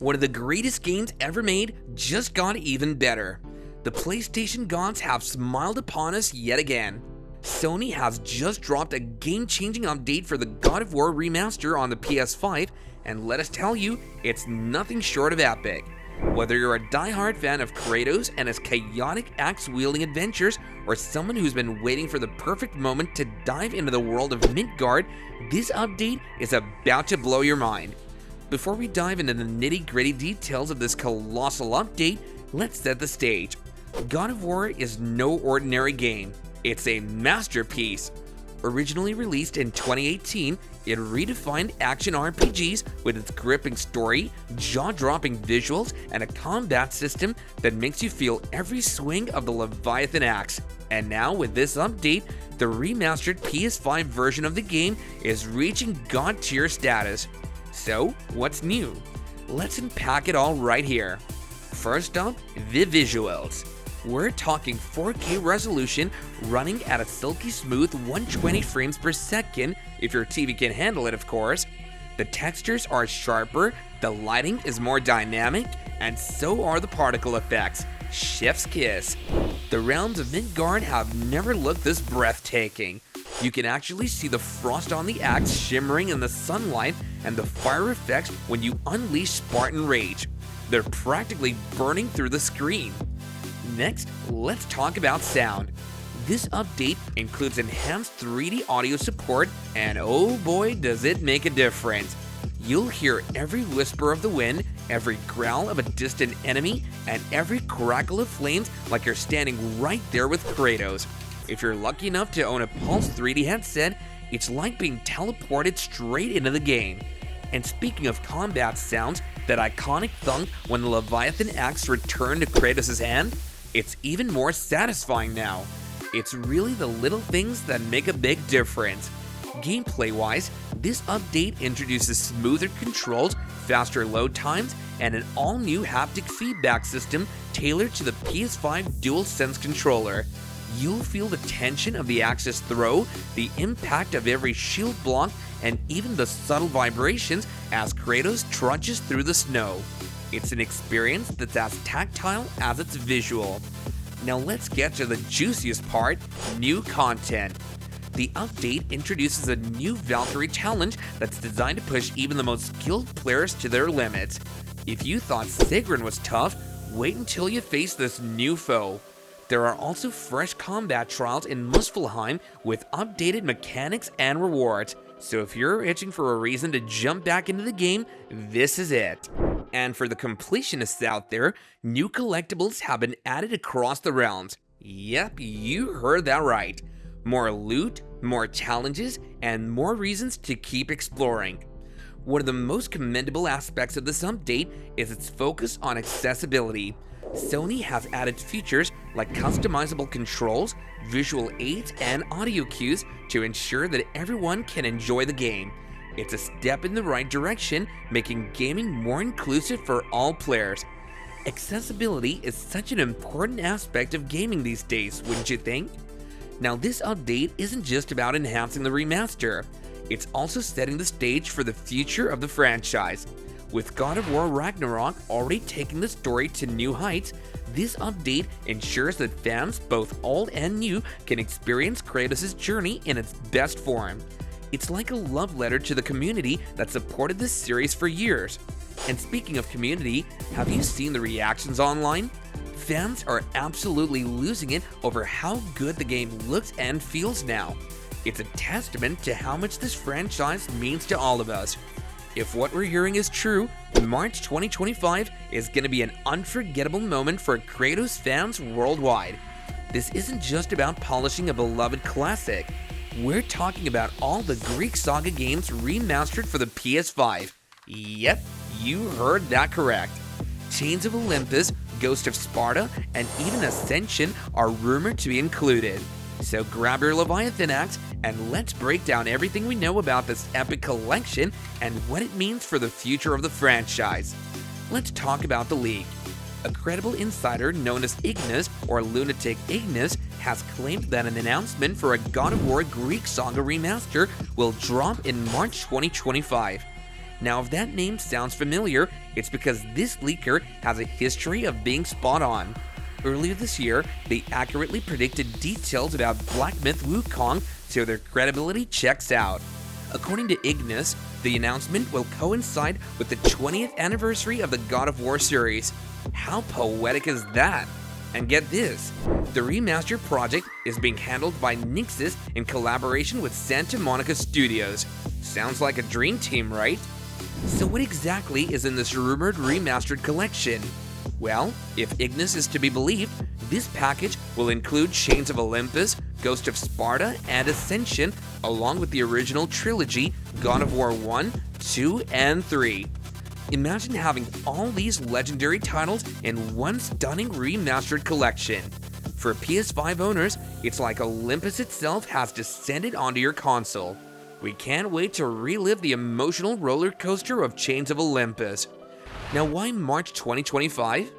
One of the greatest games ever made just got even better. The PlayStation gods have smiled upon us yet again. Sony has just dropped a game-changing update for the God of War remaster on the PS5, and let us tell you, it's nothing short of epic. Whether you're a die-hard fan of Kratos and his chaotic axe-wielding adventures, or someone who's been waiting for the perfect moment to dive into the world of Midgard, this update is about to blow your mind. Before we dive into the nitty-gritty details of this colossal update, let's set the stage. God of War is no ordinary game. It's a masterpiece. Originally released in 2018, it redefined action RPGs with its gripping story, jaw-dropping visuals, and a combat system that makes you feel every swing of the Leviathan axe. And now with this update, the remastered PS5 version of the game is reaching God-tier status. So, what's new? Let's unpack it all right here. First up, the visuals. We're talking 4K resolution running at a silky smooth 120 frames per second, if your TV can handle it, of course. The textures are sharper, the lighting is more dynamic, and so are the particle effects. Chef's kiss. The realms of Midgard have never looked this breathtaking. You can actually see the frost on the axe shimmering in the sunlight and the fire effects when you unleash Spartan Rage. They're practically burning through the screen. Next, let's talk about sound. This update includes enhanced 3D audio support, and oh boy does it make a difference. You'll hear every whisper of the wind, every growl of a distant enemy, and every crackle of flames like you're standing right there with Kratos. If you're lucky enough to own a Pulse 3D headset, it's like being teleported straight into the game. And speaking of combat sounds, that iconic thunk when the Leviathan axe returned to Kratos' hand, it's even more satisfying now. It's really the little things that make a big difference. Gameplay-wise, this update introduces smoother controls, faster load times, and an all-new haptic feedback system tailored to the PS5 DualSense controller. You'll feel the tension of the axe's throw, the impact of every shield block, and even the subtle vibrations as Kratos trudges through the snow. It's an experience that's as tactile as it's visual. Now let's get to the juiciest part, new content. The update introduces a new Valkyrie challenge that's designed to push even the most skilled players to their limits. If you thought Sigrun was tough, wait until you face this new foe. There are also fresh combat trials in Muspelheim with updated mechanics and rewards, so if you're itching for a reason to jump back into the game, this is it. And for the completionists out there, new collectibles have been added across the realms. Yep, you heard that right. More loot, more challenges, and more reasons to keep exploring. One of the most commendable aspects of this update is its focus on accessibility. Sony has added features like customizable controls, visual aids, and audio cues to ensure that everyone can enjoy the game. It's a step in the right direction, making gaming more inclusive for all players. Accessibility is such an important aspect of gaming these days, wouldn't you think? Now, this update isn't just about enhancing the remaster, it's also setting the stage for the future of the franchise. With God of War Ragnarok already taking the story to new heights, this update ensures that fans, both old and new, can experience Kratos' journey in its best form. It's like a love letter to the community that supported this series for years. And speaking of community, have you seen the reactions online? Fans are absolutely losing it over how good the game looks and feels now. It's a testament to how much this franchise means to all of us. If what we're hearing is true, March 2025 is going to be an unforgettable moment for Kratos fans worldwide. This isn't just about polishing a beloved classic. We're talking about all the Greek saga games remastered for the PS5. Yep, you heard that correct. Chains of Olympus, Ghost of Sparta, and even Ascension are rumored to be included. So grab your Leviathan axe and let's break down everything we know about this epic collection and what it means for the future of the franchise. Let's talk about the leak. A credible insider known as Ignis, or Lunatic Ignis, has claimed that an announcement for a God of War Greek Saga remaster will drop in March 2025. Now, if that name sounds familiar, it's because this leaker has a history of being spot on. Earlier this year, they accurately predicted details about Black Myth Wukong, so their credibility checks out. According to Ignis, the announcement will coincide with the 20th anniversary of the God of War series. How poetic is that? And get this, the remaster project is being handled by Nixxes in collaboration with Santa Monica Studios. Sounds like a dream team, right? So what exactly is in this rumored remastered collection? Well, if Ignis is to be believed, this package will include Chains of Olympus, Ghost of Sparta, and Ascension, along with the original trilogy, God of War 1, 2, and 3. Imagine having all these legendary titles in one stunning remastered collection. For PS5 owners, it's like Olympus itself has descended onto your console. We can't wait to relive the emotional roller coaster of Chains of Olympus. Now, why March 2025?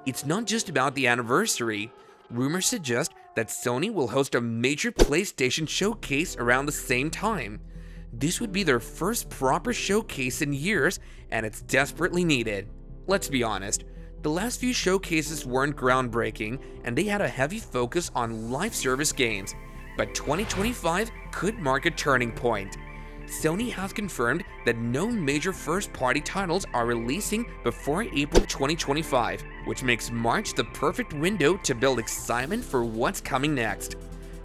It's not just about the anniversary. Rumors suggest that Sony will host a major PlayStation showcase around the same time. This would be their first proper showcase in years, and it's desperately needed. Let's be honest, the last few showcases weren't groundbreaking, and they had a heavy focus on live service games. But 2025 could mark a turning point. Sony has confirmed that no major first-party titles are releasing before April 2025, which makes March the perfect window to build excitement for what's coming next.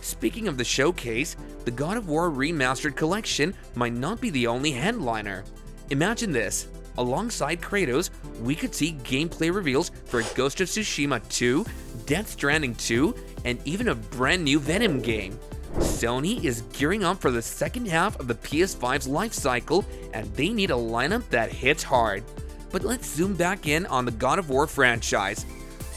Speaking of the showcase, the God of War Remastered Collection might not be the only headliner. Imagine this, alongside Kratos, we could see gameplay reveals for Ghost of Tsushima 2, Death Stranding 2, and even a brand new Venom game. Sony is gearing up for the second half of the PS5's life cycle, and they need a lineup that hits hard. But let's zoom back in on the God of War franchise.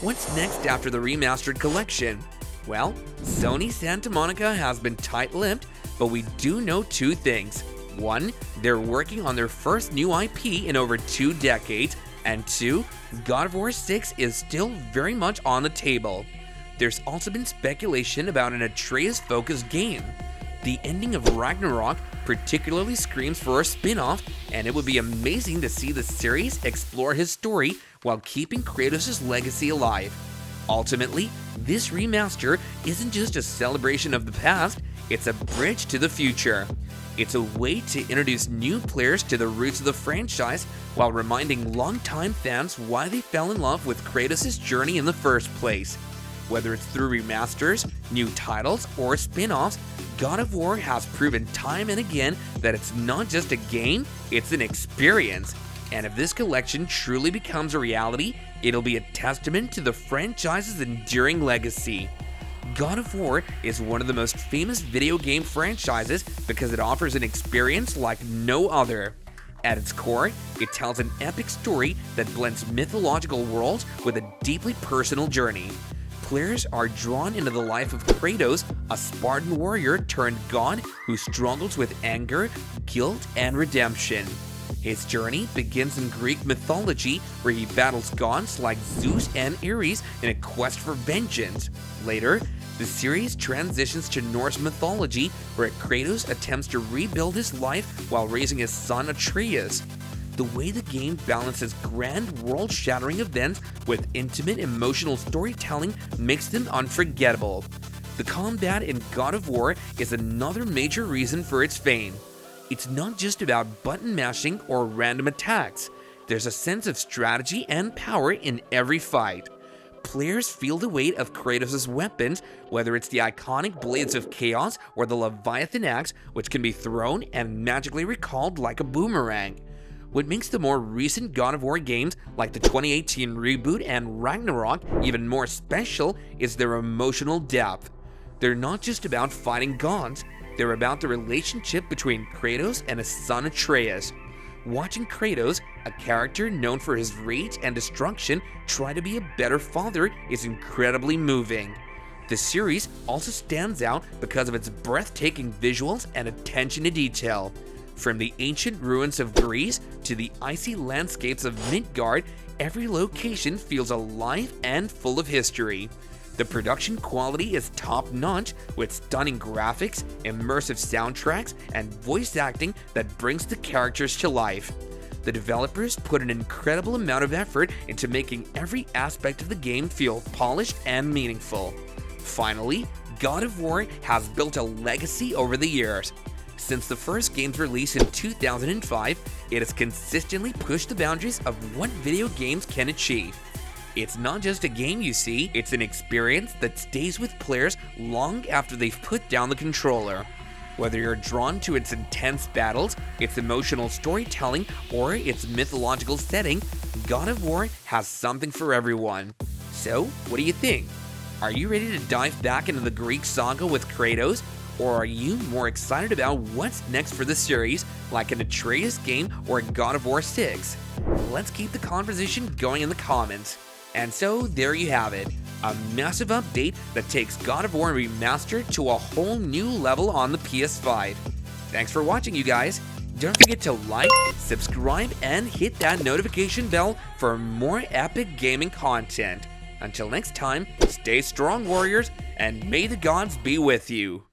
What's next after the remastered collection? Well, Sony Santa Monica has been tight-lipped, but we do know two things. One, they're working on their first new IP in over 2 decades, and two, God of War 6 is still very much on the table. There's also been speculation about an Atreus-focused game. The ending of Ragnarok particularly screams for a spin-off, and it would be amazing to see the series explore his story while keeping Kratos' legacy alive. Ultimately, this remaster isn't just a celebration of the past, it's a bridge to the future. It's a way to introduce new players to the roots of the franchise while reminding longtime fans why they fell in love with Kratos' journey in the first place. Whether it's through remasters, new titles, or spin-offs, God of War has proven time and again that it's not just a game, it's an experience. And if this collection truly becomes a reality, it'll be a testament to the franchise's enduring legacy. God of War is one of the most famous video game franchises because it offers an experience like no other. At its core, it tells an epic story that blends mythological worlds with a deeply personal journey. Players are drawn into the life of Kratos, a Spartan warrior turned god who struggles with anger, guilt, and redemption. His journey begins in Greek mythology, where he battles gods like Zeus and Ares in a quest for vengeance. Later, the series transitions to Norse mythology, where Kratos attempts to rebuild his life while raising his son Atreus. The way the game balances grand world-shattering events with intimate emotional storytelling makes them unforgettable. The combat in God of War is another major reason for its fame. It's not just about button mashing or random attacks. There's a sense of strategy and power in every fight. Players feel the weight of Kratos' weapons, whether it's the iconic Blades of Chaos or the Leviathan Axe, which can be thrown and magically recalled like a boomerang. What makes the more recent God of War games, like the 2018 reboot and Ragnarok, even more special is their emotional depth. They're not just about fighting gods, they're about the relationship between Kratos and his son Atreus. Watching Kratos, a character known for his rage and destruction, try to be a better father is incredibly moving. The series also stands out because of its breathtaking visuals and attention to detail. From the ancient ruins of Greece to the icy landscapes of Midgard, every location feels alive and full of history. The production quality is top-notch, with stunning graphics, immersive soundtracks, and voice acting that brings the characters to life. The developers put an incredible amount of effort into making every aspect of the game feel polished and meaningful. Finally, God of War has built a legacy over the years. Since the first game's release in 2005, it has consistently pushed the boundaries of what video games can achieve. It's not just a game you see, it's an experience that stays with players long after they've put down the controller. Whether you're drawn to its intense battles, its emotional storytelling, or its mythological setting, God of War has something for everyone. So, what do you think? Are you ready to dive back into the Greek saga with Kratos? Or are you more excited about what's next for the series, like an Atreus game or God of War 6? Let's keep the conversation going in the comments. And so, there you have it. A massive update that takes God of War Remastered to a whole new level on the PS5. Thanks for watching, you guys. Don't forget to like, subscribe, and hit that notification bell for more epic gaming content. Until next time, stay strong, warriors, and may the gods be with you.